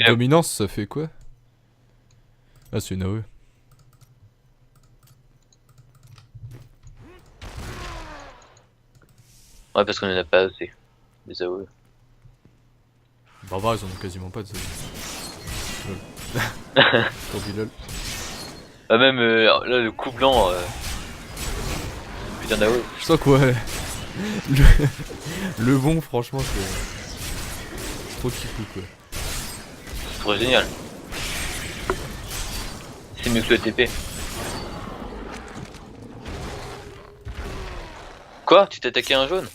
Dominance, ça fait quoi? Ah, c'est une AOE. Ouais, parce qu'on en a pas assez. Les AOE. Barbares, ils en ont quasiment pas de ça. Pour du lol. Ah, même là, le coup blanc. Putain d'AOE. Je sens quoi le bon, franchement, c'est trop kiffou quoi. C'est trop génial. C'est mieux que le TP. Quoi? Tu t'es attaqué un jaune?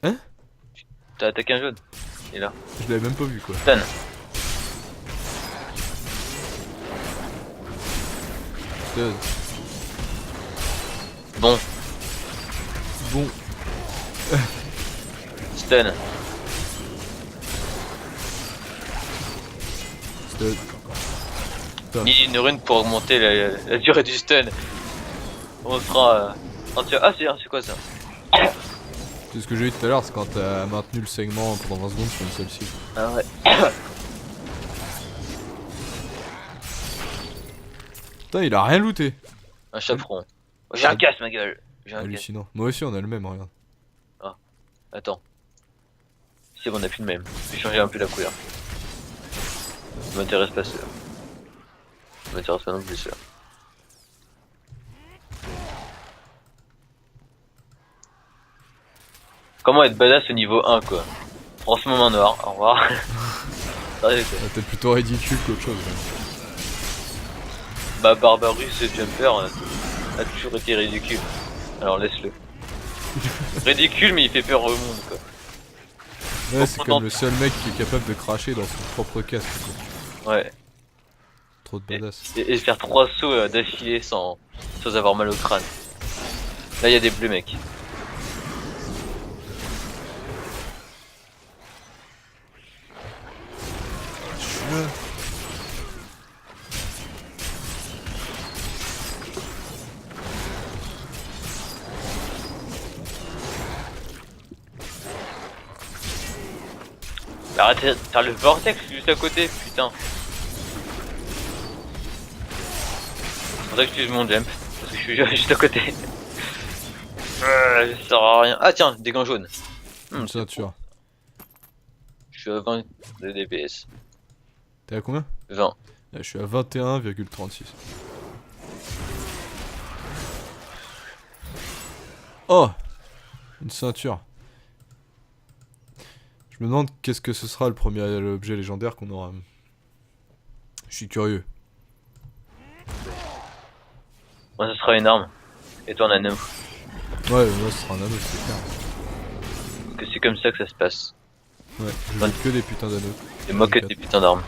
Hein? T'as attaqué un jaune? Il est là. Je l'avais même pas vu quoi. Stun. Stun. Bon. Bon. Stun. Stun. Ni une rune pour augmenter la durée du stun. On sera entier. Ah, c'est quoi ça? C'est ce que j'ai eu tout à l'heure, c'est quand t'as maintenu le segment pendant 20 secondes sur une seule cible. Ah ouais. Putain, il a rien looté. Un chaperon. J'ai un casse, ma gueule. J'ai un casse. Hallucinant. Moi aussi, on a le même, regarde. Attends. C'est bon, on a plus le même. Je vais changer un peu la couleur. Ça m'intéresse pas celui-là. Ça m'intéresse pas non plus celui-là. Comment être badass au niveau 1 quoi? Franchement main noire, au revoir. Sérieux, quoi. T'es plutôt ridicule qu'autre chose. Bah Barbarus et Jumper a toujours été ridicule. Alors laisse-le. Ridicule mais il fait peur au monde quoi. Ouais, c'est comme le seul mec qui est capable de cracher dans son propre casque quoi. Ouais. Trop de badass. Et faire 3 sauts d'affilée sans avoir mal au crâne. Là il y a des bleus mecs. Arrête, t'as le vortex juste à côté, putain. C'est pour ça que j'utilise mon jump, parce que je suis juste à côté. Ça sert à rien. Ah tiens, des gants jaunes. Une ceinture. Je suis à 20 de DPS. T'es à combien? 20. Je suis à 21,36. Oh! Une ceinture. Je me demande qu'est-ce que ce sera le premier objet légendaire qu'on aura. Je suis curieux. Moi, ce sera une arme. Et toi, un anneau. Ouais, moi ce sera un anneau, c'est clair. Que c'est comme ça que ça se passe. Ouais, je veux que des putains d'anneaux. Et moi que des putains d'armes.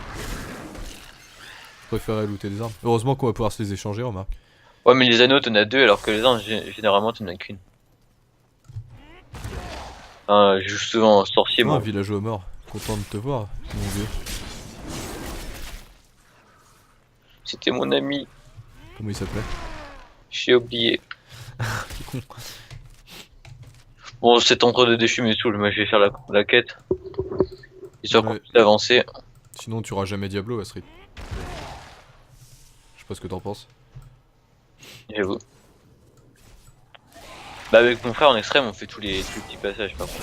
Je préférais looter des armes. Heureusement qu'on va pouvoir se les échanger, remarque. Ouais, mais les anneaux, t'en as deux, alors que les armes, généralement, t'en as qu'une. Je joue souvent en sorcier, moi. Villageois mort. Content de te voir, mon vieux. C'était mon ami. Comment il s'appelait? J'ai oublié. Quel con. Bon, cet entre-deux déchu me saoule. Moi, je vais faire la quête. Histoire qu'on puisse avancer. Sinon, tu auras jamais Diablo à ce rythme. Je sais pas ce que t'en penses. J'avoue. Bah, avec mon frère en extrême, on fait tous les petits passages, par contre.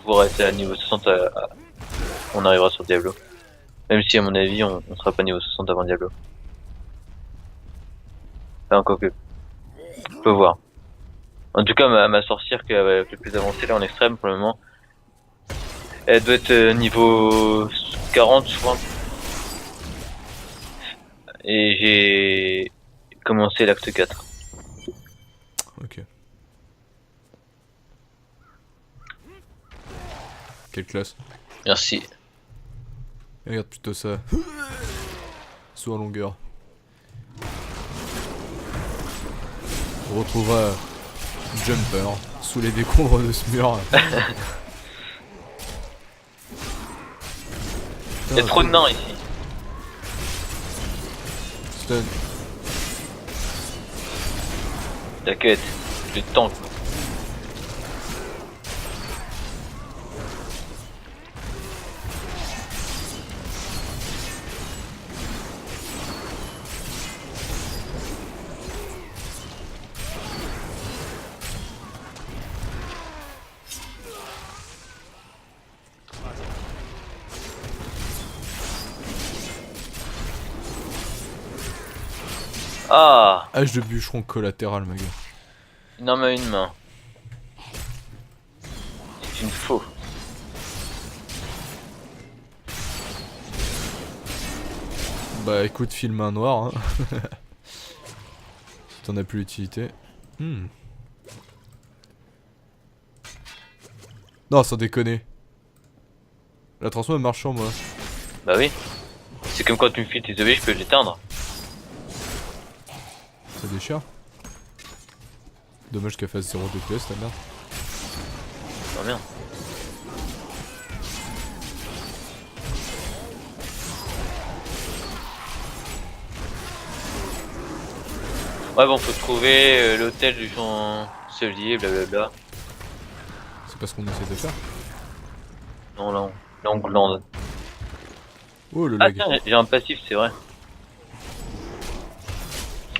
Pour rester à niveau 60, on arrivera sur Diablo. Même si, à mon avis, on sera pas niveau 60 avant Diablo. Enfin, encore que. On peut voir. En tout cas, ma sorcière qui est le plus avancée là en extrême pour le moment, elle doit être niveau 40, je crois. Et j'ai commencé l'acte 4. Ok. Quelle classe. Merci. Regarde plutôt ça. Saut en longueur. On retrouvera Jumper sous les décombres de ce mur. Il y a trop de nains ici. Stun. T'inquiète, je tank. Ah, Hache de bûcheron collatéral, ma gueule. une arme à une main. C'est une faux. Bah écoute, file main noire, hein. Si t'en as plus l'utilité. Non, sans déconner. La transmo elle marche sur moi. Bah oui. C'est comme quand tu me files tes objets, je peux l'éteindre. Ça déchire. Dommage qu'elle fasse 0 DPS, la merde. Oh merde. Ouais bon, faut trouver l'hôtel du chancelier, blablabla. C'est pas ce qu'on essaie de faire. Non, là, Langland. Oh le Ah lag. tiens, j'ai un passif, c'est vrai.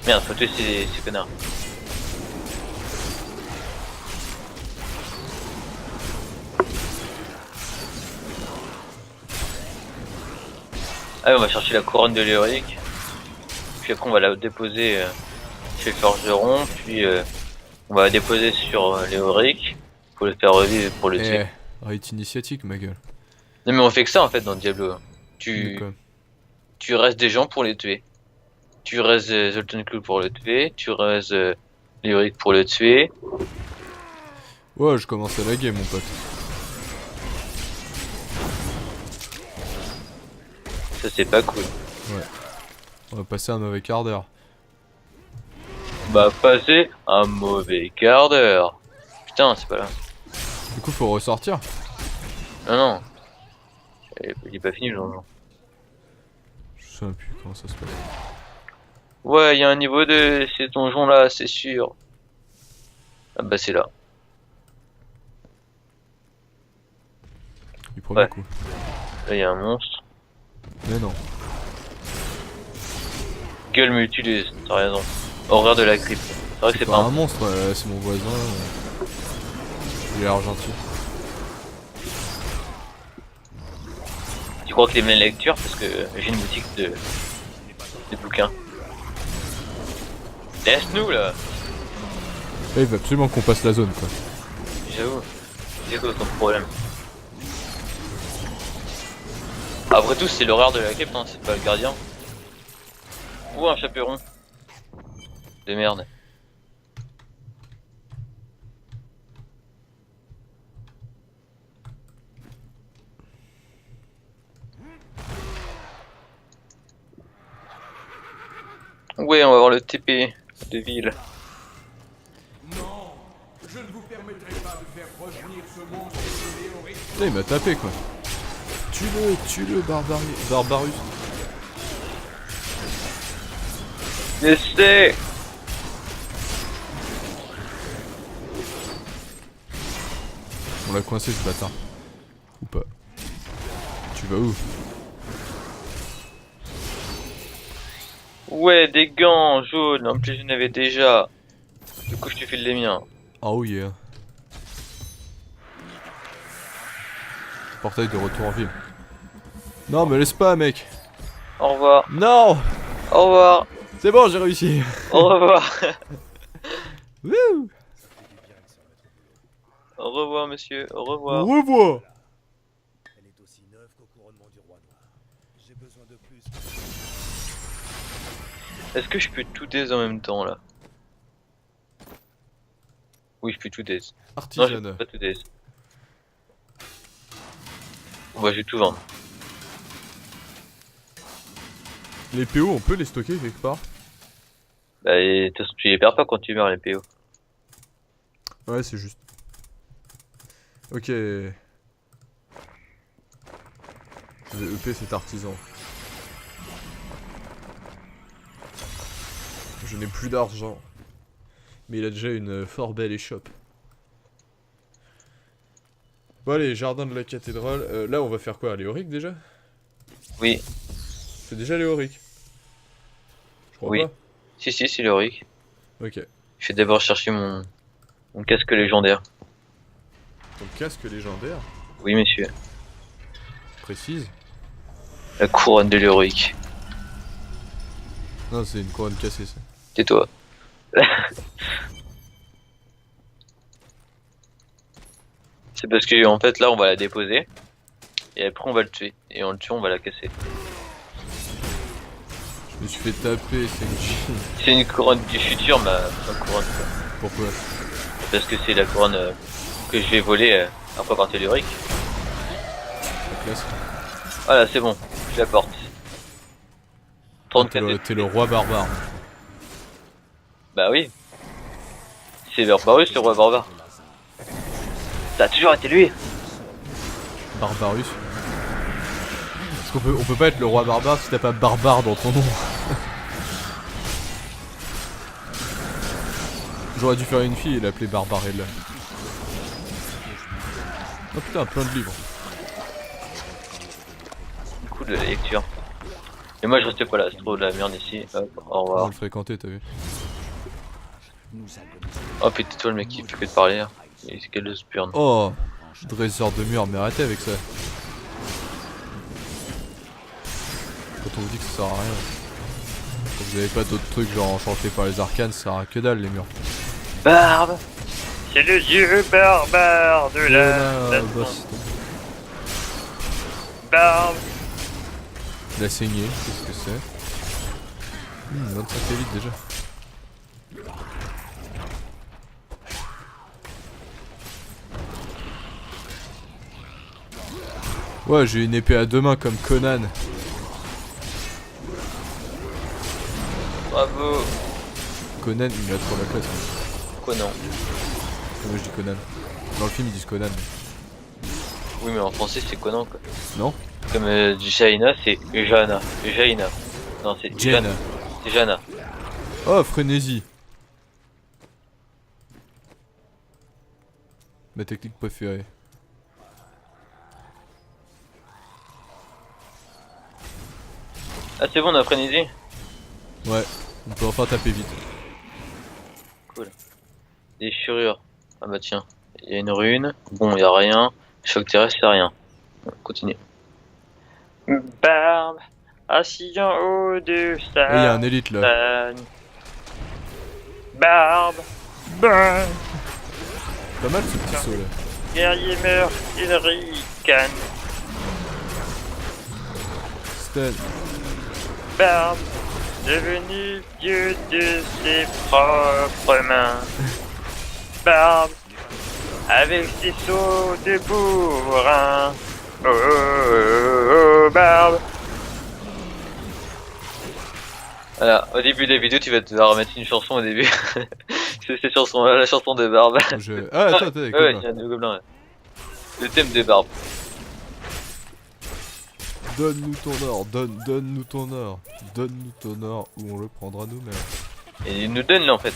Merde, faut tuer ces connards. Ah on va chercher la couronne de Léoric. Puis après on va la déposer chez le forgeron. Puis on va la déposer sur Léoric. Pour le faire revivre, pour le tuer. Rite initiatique, ma gueule. Non mais on fait que ça en fait dans Diablo. Mais Tu quoi. restes des gens pour les tuer. Tu restes Zoltan Kull pour le tuer. Tu restes Léoric pour le tuer. Ouais, je commence à laguer, mon pote. Ça c'est pas cool. Ouais. On va passer un mauvais quart d'heure. Bah passer un mauvais quart d'heure. Putain, c'est pas là. Du coup, faut ressortir. Non, non. Il est pas fini le donjon. Je sais même plus comment ça se passe. Ouais, il y a un niveau de ces donjons là, c'est sûr. Ah bah c'est là. Du premier Ouais. coup. Là il y a un monstre. Mais non. Gueule mutileuse, t'as raison. Horreur de la crypte. C'est vrai que c'est Pas pas un monstre, c'est mon voisin. Il a l'air gentil. Tu crois qu'il aime la lecture parce que j'ai une boutique de bouquins. Laisse-nous là. Là, il veut absolument qu'on passe la zone, quoi. J'avoue. C'est quoi ton problème? Après tout, c'est l'horreur de la crypte, hein, c'est pas le gardien. Ou un chaperon. De merde. Ouais, on va voir le TP de ville. Non, je ne vous permettrai pas de faire revenir ce monstre de Léoric. Là, il m'a tapé, quoi. Tue-le, Barbarus. Laissez. On l'a coincé, ce bâtard. Ou pas. Tu vas où? Ouais, des gants jaunes, en plus j'en avais déjà. Du coup, je te file les miens. Oh yeah. Portail de retour en ville. Non, me laisse pas, mec. Au revoir. Non. Au revoir. C'est bon, j'ai réussi. Au revoir. Wouh. Au revoir, monsieur. Au Au revoir. revoir. Elle est aussi neuve qu'au couronnement du roi noir. J'ai besoin de plus. Est-ce que je peux tout daise en même temps là? Oui, je peux tout daise. Non, je peux Artisanat. pas tout daise. Bon, bah, je vais tout vendre. Les PO, on peut les stocker quelque part? Bah, et, de toute façon, tu les perds pas quand tu meurs, les PO. Ouais, c'est juste. Ok. Je vais EP cet artisan. Je n'ai plus d'argent. Mais il a déjà une fort belle échoppe. Bon allez, jardin de la cathédrale. Là on va faire quoi? Léoric déjà? Oui. C'est déjà Léoric? Je crois Oui. pas. Si, si, c'est Léoric. Ok. Je vais d'abord chercher mon casque légendaire. Ton casque légendaire? Oui, monsieur. Précise. La couronne de Léoric. Non, c'est une couronne cassée ça. Tais-toi. C'est parce que en fait là on va la déposer et après on va le tuer et en le tuant on va la casser. Je me suis fait taper, c'est une chine. C'est une couronne du futur ma couronne quoi. Pourquoi? Parce que c'est la couronne que je vais voler après par Telluric. La classe. Voilà c'est bon, je la porte. Ah, t'es 34 t'es le roi barbare. Bah oui. C'est Barbarus le roi barbare. Ça a toujours été lui. Barbarus. Parce on peut pas être le roi barbare si t'as pas barbare dans ton nom. J'aurais dû faire une fille et l'appeler Barbarella. Oh putain, plein de livres. Coup de la lecture. Et moi je reste pas là, c'est trop de la merde ici. Hop, au On va revoir. le fréquenter, t'as vu. Oh putain toi le mec qui fait que de parler. Hein. Et c'est quel de spurn. Oh, dresseur de mur, mais arrêtez avec ça. Quand on vous dit que ça sert à rien. Quand vous avez pas d'autres trucs genre enchantés par les arcanes, ça sert à que dalle les murs. Barbe. C'est le dieu barbare de la boss. Barbe. La saignée, qu'est-ce que c'est? 25 élites déjà. Ouais, j'ai une épée à deux mains comme Conan. Bravo. Conan, il a trop la classe. Hein. Conan. Moi je dis Conan. Dans le film ils disent Conan. Oui mais en français c'est Conan quoi. Non? Comme du Jaina c'est Jana. Jaina. Non c'est Jen. Jana. C'est Jana. Oh, frénésie. Ma technique préférée. Ah c'est bon on a frénésie. Ouais, on peut enfin taper vite. Cool. Déchirure. Ah bah tiens. Il y a une rune. Bon y a rien. Choc terrestre c'est rien. On continue. Barbe. Assis en haut de Et il y a un élite là. Barbe. Burn. Pas mal ce petit saut là. Guerrier meurt, il ricane. Stun. Barbe, devenu dieu de ses propres mains. Barbe, avec ses sauts de bourrin. Oh, oh, oh, oh, Barbe. Voilà, au début de la vidéo, tu vas devoir remettre une chanson au début. C'est cette chanson, la chanson de Barbe. Ah, attends, attends, écoute. Ouais, il y a deux gobelins. Ouais. Le thème de Barbe. Donne-nous ton or, donne-nous ton or. Donne-nous ton or ou on le prendra nous-mêmes. Et il nous donne là en fait.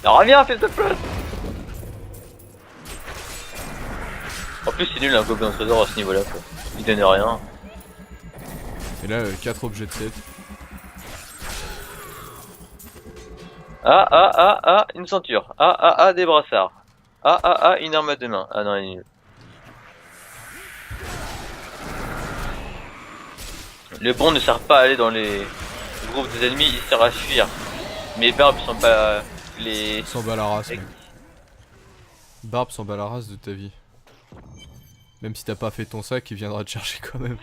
Alors, reviens, fais ta place. En plus, c'est nul un gobelin au trésor à ce niveau-là quoi. Il donne rien. Et là, 4 objets de set. Ah, une ceinture. Ah, des brassards. Ah, une arme à deux mains. Ah non, il est nul. Le bon ne sert pas à aller dans les groupes des ennemis, il sert à fuir. Mais Barbe sont pas les... S'en bat la race, mec. Barbe s'en bat la race de ta vie. Même si t'as pas fait ton sac, il viendra te chercher quand même.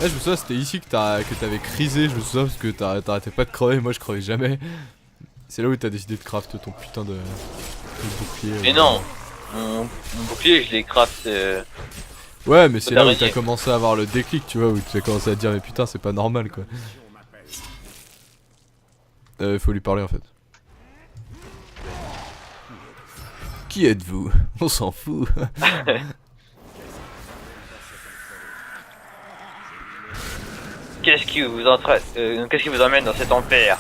Là, je me souviens, c'était ici que t'avais crisé, je me souviens, parce que t'arrêtais pas de crever, moi je crevais jamais. C'est là où t'as décidé de craft ton putain de bouclier. Mais non, mon bouclier je l'ai craft. Ouais, mais c'est là où d'araignée. t'as commencé à avoir le déclic, tu vois, où tu as commencé à te dire, mais putain, c'est pas normal quoi. Faut lui parler en fait. Qui êtes-vous? On s'en fout. Qu'est-ce qui vous emmène dans cet enfer?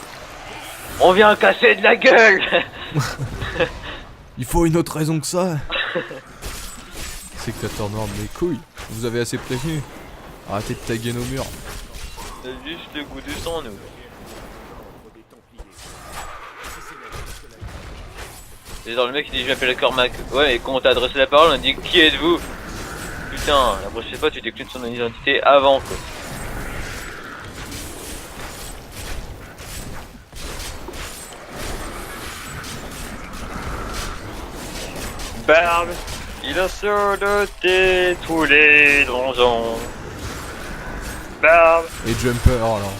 On vient casser de la gueule. Il faut une autre raison que ça. Sectateur noir de mes couilles. Vous avez assez prévenu. Arrêtez de taguer nos murs. On a juste le goût du sang, nous. Et genre le mec il dit je m'appelle Cormac. Ouais, et quand on t'a adressé la parole, on a dit qui êtes-vous? Putain, la prochaine fois tu déclines son identité avant quoi. Barbe, il a sauté tous les donjons. Barbe, Et Jumper alors.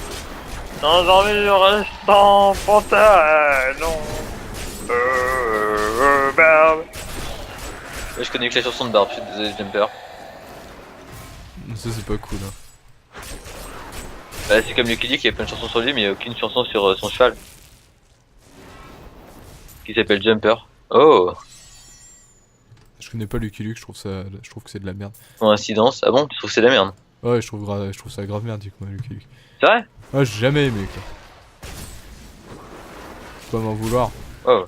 sans envie restant pantalon. Barbe. Je connais que la chanson de Barbe, je suis désolé Jumper. Ça c'est pas cool hein. Bah, c'est comme Lucky Luke, il y a plein de chansons sur lui, mais il n'y a aucune chanson sur son cheval. Qui s'appelle Jumper. Oh, Je connais pas Lucky Luke, je trouve que c'est de la merde. coïncidence. Ah bon, tu trouves que c'est de la merde? Ouais, je trouve ça grave merdique moi Lucky Luke. C'est vrai? Ouais, j'ai jamais aimé quoi. Faut pas m'en vouloir. Oh.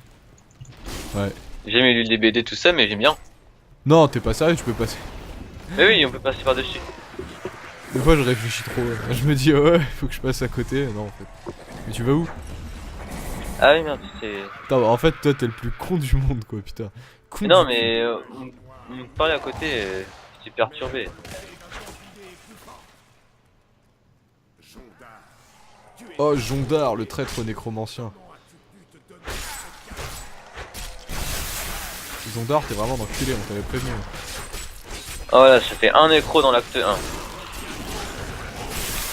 Ouais. J'ai jamais lu les BD, tout ça, mais j'aime bien. Non, t'es pas sérieux, tu peux passer. Mais oui, on peut passer par-dessus. Des fois je réfléchis trop. Je me dis ouais, faut que je passe à côté. Non en fait. Mais tu vas où? Ah oui, merde, c'est... Putain, en fait toi t'es le plus con du monde quoi, putain. Con Mais non, du mais on me parlait à côté, j'étais perturbé. Oh, Jondar, le traître nécromancien. Jondar, t'es vraiment d'enculé, on t'avait prévenu. Oh voilà, ça fait un nécro dans l'acte 1.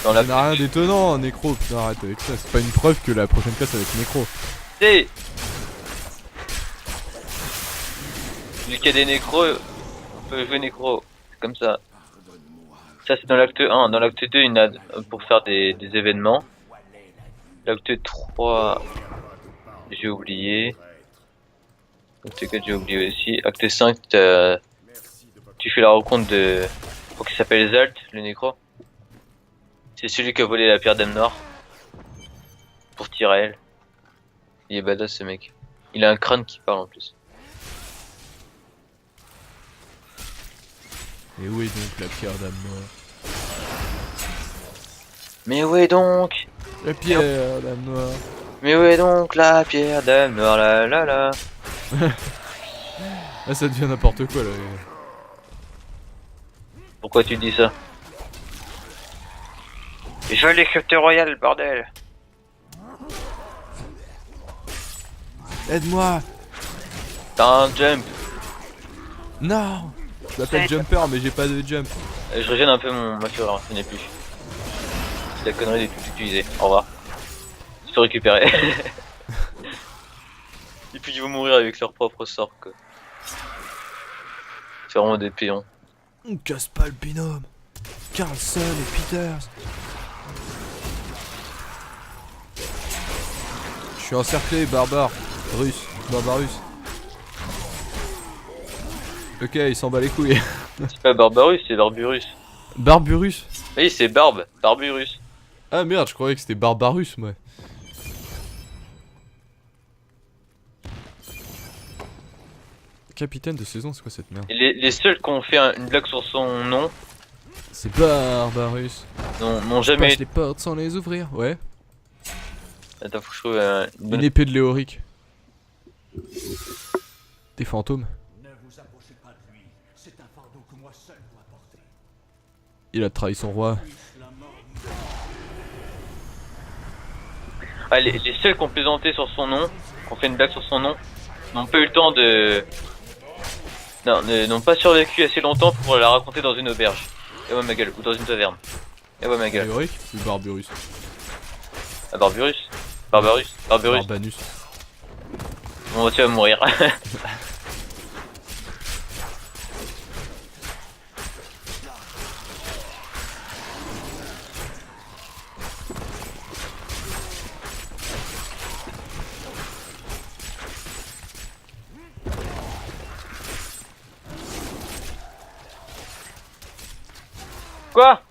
Dans Ça l'acte n'a rien d'étonnant, un nécro, putain, arrête avec ça. C'est pas une preuve que la prochaine classe va être nécro. C. Vu qu'il y a des nécros, on peut jouer nécro. C'est comme ça. Ça c'est dans l'acte 1. Dans l'acte 2, il y en a pour faire des événements. L'acte 3, j'ai oublié. Acte 4, j'ai oublié aussi. Acte 5, tu fais la rencontre de... Faut qu'il s'appelle Zalt, le nécro. C'est celui qui a volé la pierre d'âme noire. Pour Tyrael. Il est badass ce mec. Il a un crâne qui parle en plus. Et où est donc la pierre d'âme noire? Mais où est donc? La pierre d'âme noire. Mais où est donc la pierre d'âme noire, la la la? Ah, ça devient n'importe quoi là. Pourquoi tu dis ça? Je veux les cryptes royales, bordel! Aide-moi! T'as un jump! Non! Je m'appelle Jumper, mais j'ai pas de jump. Je régène un peu ma fureur, ce n'est plus. C'est la connerie de tout utiliser. Au revoir. Je peux récupérer. Et puis ils vont mourir avec leur propre sort, quoi. C'est vraiment des péons. On casse pas le binôme. Carlson et Peters. Je suis encerclé, barbare. Russe. Barbarus. Ok, il s'en bat les couilles. C'est pas Barbarus, c'est Barburus. Barburus? Oui, c'est Barbe, Barburus. Ah merde, je croyais que c'était Barbarus, moi. Capitaine de saison, c'est quoi cette merde? Et les seuls qui ont fait une blague sur son nom C'est Barbarus. n'ont Je jamais passe été. les portes sans les ouvrir. Ouais. Attends, faut que je trouve une bonne. Une épée de Léoric. Des fantômes. Ne vous approchez pas de lui. C'est un fardeau que moi seul dois porter. Il a trahi son roi. Ah, les seuls qui ont plaisanté sur son nom, qui ont fait une blague sur son nom, n'ont pas eu le temps de. Non, n'ont pas survécu assez longtemps pour la raconter dans une auberge. Et ouais ma gueule, ou dans une taverne. Et ouais ma gueule. Léoric ou Barburus? Ah, Barburus. Barbarus. Barburus. Barbanus. Bon, tu vas mourir. Quoi?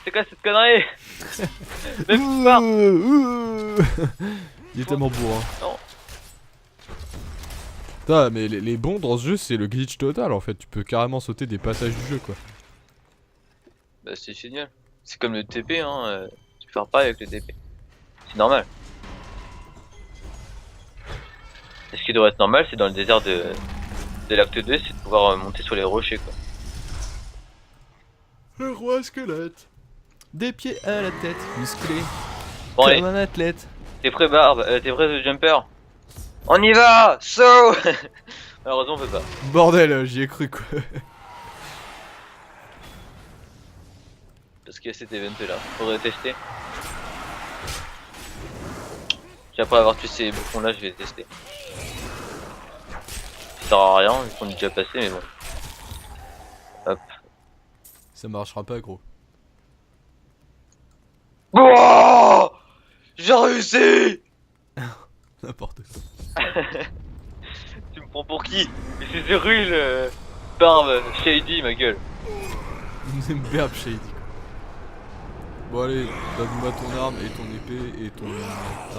C'est quoi cette connerie? Même pas. Il est tellement bourrin. Non. Putain, mais les bons dans ce jeu, c'est le glitch total en fait. Tu peux carrément sauter des passages du jeu quoi. Bah c'est génial. C'est comme le TP hein. Tu pars pas avec le TP. C'est normal. Et ce qui devrait être normal, c'est dans le désert de l'acte 2, c'est de pouvoir monter sur les rochers quoi. Le roi squelette. Des pieds à la tête, musclé. Bon Comme allez, un athlète. t'es prêt Barbe, t'es prêt The Jumper? On y va! Saut! Malheureusement on peut pas. Bordel, j'y ai cru quoi. Parce qu'il y a cet event là. Faudrait tester. Puis après avoir tué ces bouffons là, je vais tester. Ça sert à rien, vu qu'on est déjà passé, mais bon. Hop. Ça marchera pas gros. Oh, j'ai réussi. N'importe quoi. Tu me prends pour qui? Mais c'est Zerul, Barbe, Shady, ma gueule. Berbe Shady quoi. Bon allez, donne-moi ton arme et ton épée et ton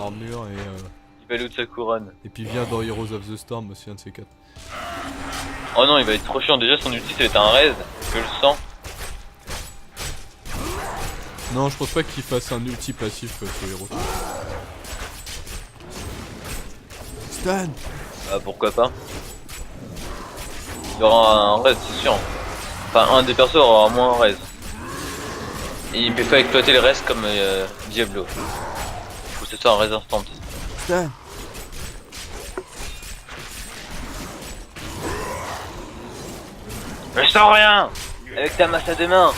armure Il va loot sa couronne. et puis viens dans Heroes of the Storm aussi un de ces quatre. Oh non, il va être trop chiant. Déjà, son ulti, ça va être un raise. Je le sens. Non, je pense pas qu'il fasse un ulti passif sur Heroes. Stan. Ah, pourquoi pas. Il y aura un raise, c'est sûr. Enfin, un des persos aura au moins un raise. Et il peut pas exploiter le reste comme Diablo. Faut que ce soit un raise instant. Stan. Je sens rien. Avec ta masse à deux mains.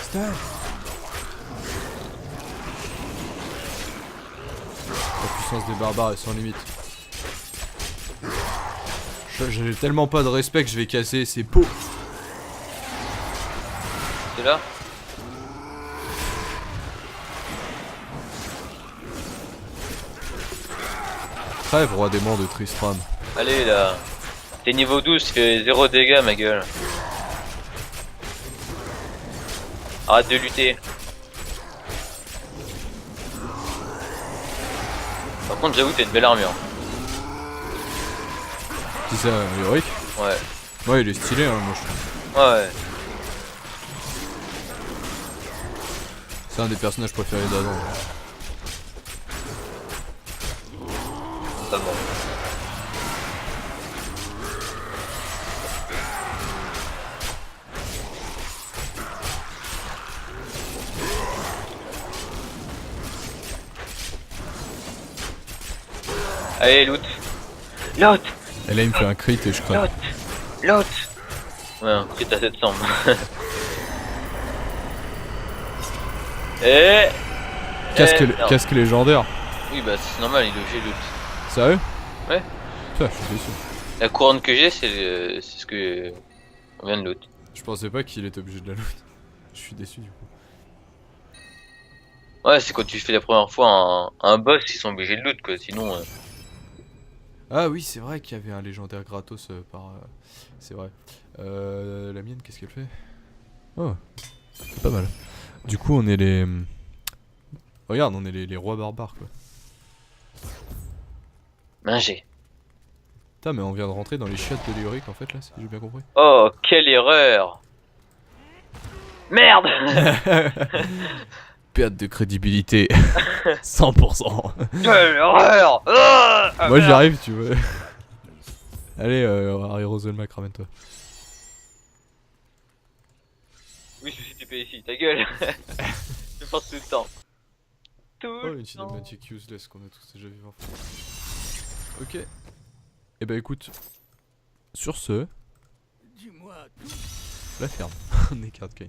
Stan. La puissance des barbares est sans limite. J'ai tellement pas de respect que je vais casser ses peaux. C'est là. Crève, roi démon de Tristram. Allez là. T'es niveau 12, tu fais 0 dégâts, ma gueule. Arrête de lutter. Par contre, j'avoue, t'as une belle armure. C'est ça, Yorick? Ouais. Ouais, il est stylé, hein, moi je trouve. Ouais. C'est un des personnages préférés d'Adam. Ça va. Allez, loot. Loot. Et là, il me fait un crit et je crève. Loot. Loot. Ouais, un crit à 700. Et... non. Casque légendaire. Oui, bah c'est normal, il est obligé de loot. Sérieux? Ouais. Putain, je suis déçu. La couronne que j'ai, c'est ce que on vient de loot. Je pensais pas qu'il était obligé de la loot. Je suis déçu du coup. Ouais, c'est quand tu fais la première fois un boss, ils sont obligés de loot quoi, sinon... Ah oui, c'est vrai qu'il y avait un légendaire gratos par... c'est vrai. La mienne, qu'est-ce qu'elle fait? Oh, c'est pas mal. Du coup, on est les... Regarde, on est les rois barbares quoi. Mingé. Putain, mais on vient de rentrer dans les chiottes de Léoric en fait là, si j'ai bien compris. Oh, quelle erreur. Merde. Perte de crédibilité. 100%. Quelle erreur. Moi j'y arrive, tu vois. Allez, Harry Roselmack, ramène-toi. Oui, je suis TP ici, ta gueule. Je pense tout le temps. Tout Oh, le une temps. cinématique useless qu'on a tous déjà vu en fait. Ok. Et bah écoute, sur ce, Dis-moi la ferme. On est carte game.